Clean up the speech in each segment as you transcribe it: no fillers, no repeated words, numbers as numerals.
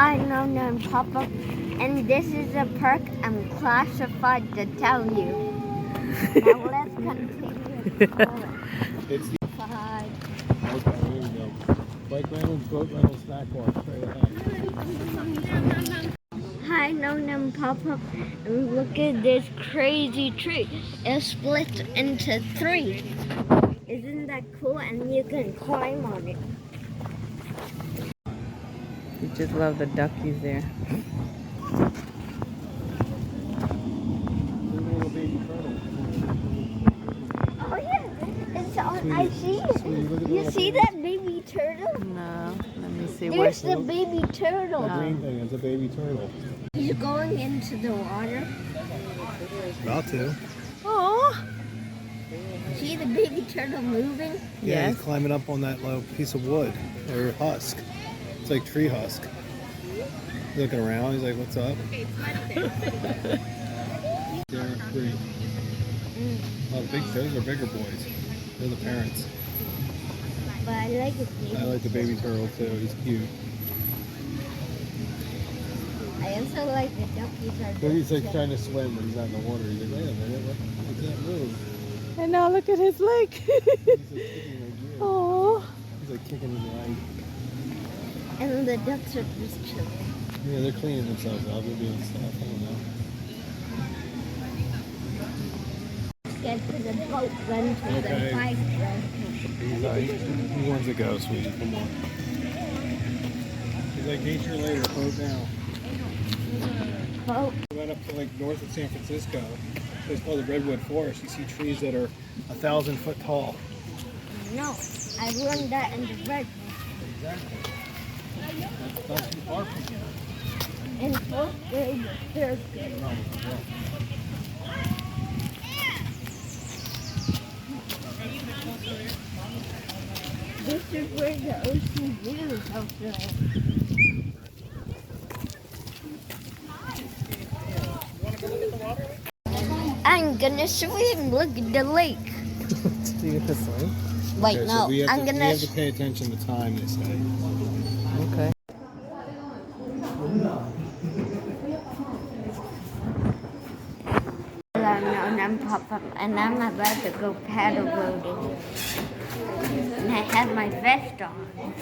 Hi, no name Papa, and this is a perk I'm classified to tell you. Now let's continue. It's the Classified. okay, here we go. Bike rentals, boat rentals, snack bar, straight ahead. Hi, no name Papa, and look at this crazy tree. It splits into 3. Isn't that cool? And you can climb on it. You just love the duckies there. Little baby turtle. Oh yeah, it's on. I see it. You see that baby turtle? No, let me see. There's the baby turtle. The green thing is a baby turtle. He's going into the water. About to. Oh. See the baby turtle moving? Yeah, Yes. he's climbing up on that little piece of wood or husk. It's like tree husk. He's looking around. He's like, "What's up?" They're pretty. Oh, those are bigger boys. They're the parents. But I like it. I like the baby turtle too. He's cute. I also like the duckies. Look, he's like trying to swim, but he's not in the water. He's like, "Wait a minute, I can't move." And now look at his leg. He's like kicking like you. Oh. He's like kicking his leg. And the ducks are just chilling. Yeah, they're cleaning themselves up. They're doing stuff. I don't know. Get to the boat rental, Okay. the bike rental. He wants to go, sweetie. Come on. He's like, nature later, boat now. Boat. We went up to like north of San Francisco. It's called the Redwood Forest. You see trees that are 1,000 foot tall. No, I learned that in the red. Exactly. That's not too far from here. In 4th grade, 3rd grade. This is where the ocean views of the... I'm gonna swim. Look at the lake. Do you have swim? Wait, Okay, no. so we have I'm to, gonna. we have to pay attention to time, they say. Okay. Hello, no, I'm Papa, and I'm about to go paddle boating. And I have my vest on.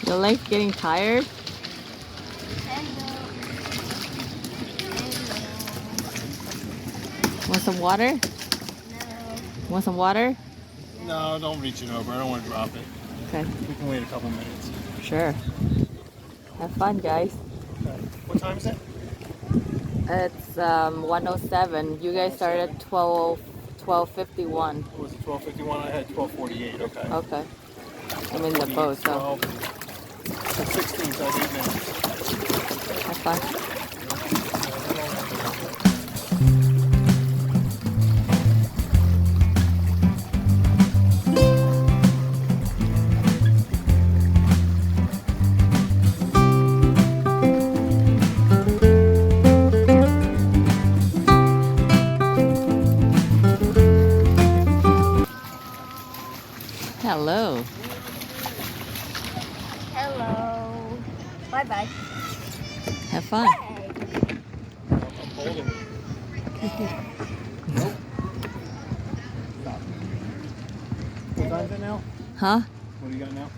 Your leg's getting tired? Want some water? No. Want some water? No, don't reach it over. I don't want to drop it. Okay, We can wait a couple minutes. sure. Have fun, guys. Okay. What time is it? It's 1:07. You guys started at 12:51. Was it 12:51? I had 12:48. Okay. Okay. I'm in the boat, so 12, 16, so I have 8 minutes. have fun. Hello. Hello. Bye bye. Have fun. I'm holding it. Nope. Stop. What time is it now? Huh? What do you got now?